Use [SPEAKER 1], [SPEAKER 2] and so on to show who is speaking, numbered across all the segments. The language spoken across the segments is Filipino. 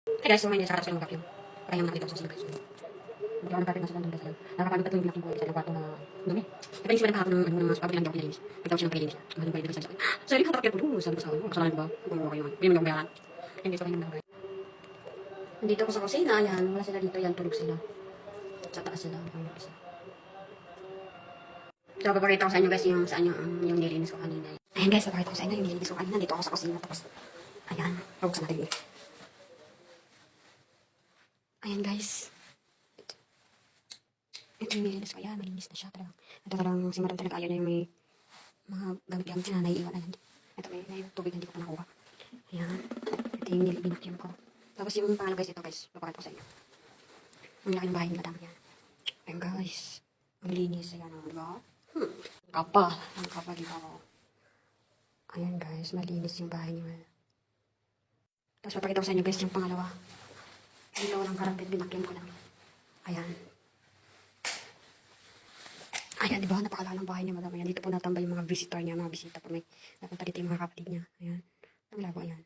[SPEAKER 1] Hey guys, so may nasa katapos ng vacuum. Kaya yung nakita ko sa sila guys. Buti ako nagkapit na sila doon guys. Nakapagod at yung vacuum ko sa ilang kwarto na dumi. Nagpanis ko na kahapon ng mga pabili lang daw pinalinis. Nagtawag siya ng palinis niya. Mahal yung palinis sa akin. Sorry, hatak yan po doon. Sabi ko sa akin, kasalanan ko ba? Gumawa kayo man. Hindi mo bayaran. Hindi sa kanyang naman. Nandito ko sa kusina, ayan. Wala sila dito, yan. Tulog sila. Sa taas sila. So, papakita ko sa inyo guys yung saan yung nilinis ko kanina. Ayan guys, papakita ko sa inyo yung nilinis ko kanina. Dito ako sa kusina. Tapos, ayan. Pabuksan natin yun. Ayan guys. Ito yung nilinis ko. Ayan, malinis na siya talaga. Ito talagang si Madam talaga ayaw na yung may mga gamit-gamit siya na naiiwan. Ayan. Ito may tubig hindi ko pa nakuha. Ayan. Ito yung nilibinakyam ko. Tapos yung pangalaw guys, ito guys. Papakita ko sa inyo. Ang laki ng bahay ni Madam. Ayan. Ayan guys. Ang linis. Ayan. Diba? Kapal. Ang kapal dito ako. Ayan guys. Malinis yung bahay ni Madam. Tapos papakita ko sa inyo guys yung pangalawa. Dito walang karapit, binakyam ko lang. Ayan. Ayan, diba? Napakalala ng bahay niya, Madam. Ayan, dito po natambay yung mga visitor niya, mga bisita po. May napunta dito yung mga kapatid niya. Ayan. Ang labo, ayan.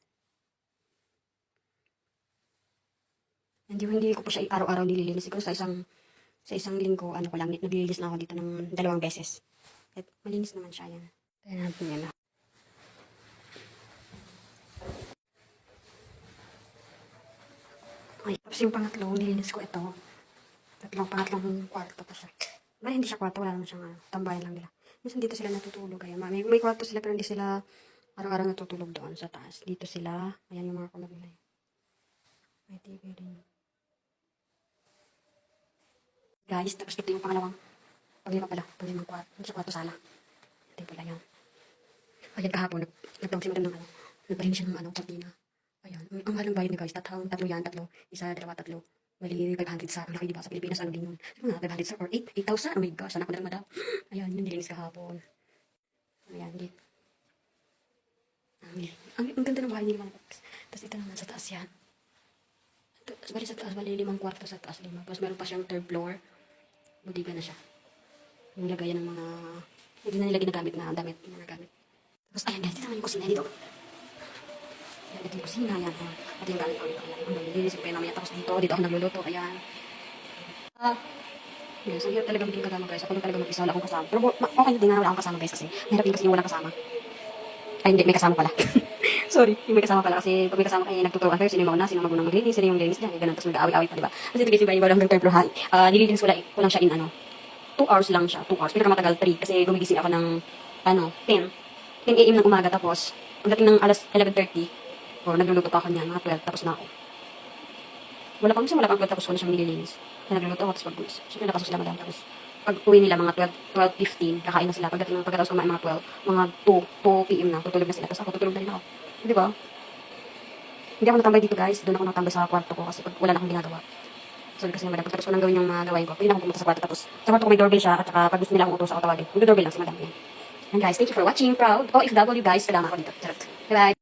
[SPEAKER 1] Hindi ko po siya araw-araw nililinis. Siguro sa isang linggo, ano ko lang, naglilinis na ako dito ng 2 beses. At malinis naman siya, ayan. Ayan, yan na. Ay, tapos yung pangatlo, nilinis ko ito. Pangatlong kwarto pa siya. Bali, hindi siya kwarto, wala naman siyang tambayan lang nila. Minsan dito sila natutulog. Ayan, may kwarto sila pero hindi sila araw-araw natutulog doon sa taas. Dito sila, ayan yung mga kulab nila. May TV rin. Guys, tapos ito yung pangalawang paglimang kwarto. Hindi siya kwarto, sala. Ito yung pala yan. Ayan, kahapon, nagtawag si Madam ng nagpalinis siya ng kortina. Ayan, ang mahal ng bayad niya guys, tatlo yan, isa, dalawa, tatlo. Mali, 500 sa, laki diba sa Pilipinas, ano din yun? Ano nga, 500 sa, or 8,000, oh my gosh, anak ko na lang Madam. Ayan, yun nilinis kahapon. Ayan, dito. Ang ganda ng bahay ni Limang Box. Tapos ito naman sa taas yan. Bali sa taas, bali 5 kwarto sa taas, 5. Tapos meron pa siyang 3rd floor. Budiga na siya. Yung lagayan ng mga, hindi na nila ginagamit na damit, yung mga gamit. Tapos ayan guys, dito naman yung kusina dito. Ito yung kusina, ayan. At yung gamit ko. Ang nililisip ko yun namin. Tapos dito ako nagluluto, ayan. Yes, ang hirap talaga maging kasama guys. Ako lang talaga mag-isa, wala akong kasama. Pero okay din nga wala akong kasama guys kasi mahirap din kasi yung walang kasama. Ay hindi, may kasama pala. Sorry, yung may kasama pala kasi pag may kasama kayo nagtuturuan kayo, sino yung mauna, sino yung magunang maglinis, sino yung linis niya, ganun, tapos mag-aaway-aaway pa, diba? Kasi ito guys, iba lang ng third floor ha. Nililinis ko lang siya in 2 hours lang siya, 2 hours. Pinakamatagal 3 kasi gumigising ako ng 10 AM ng umaga tapos pagdating ng alas 11:30 o nagluluto pa ako niyan, mga 12 tapos na ako. Wala pang 12 tapos ko na siyang nililinis. Kaya nagluluto ako tapos pag-ulis. Siyempre nakaso sila Madam tapos pag uwi nila mga 12:15, kakain na sila. Pagkatapos kumain mga 12, mga 2 PM na, tutulog na sila. Tapos ako tutulog na rin ako. Di ba? Hindi ako natambay dito guys. Doon ako natambay sa kwarto ko kasi wala na akong ginagawa. So kasi Madam, pagkatapos ko nang gawin yung mga gawain ko, pwede na akong pumunta sa kwarto. Tapos sa kwarto ko may doorbell siya at saka pag gusto nila akong utos ako tawagin. Mag-doorbell lang si Madam. And guys, thank you for watching. Proud OFW guys. Salamat ako dito. Charot. Bye-bye.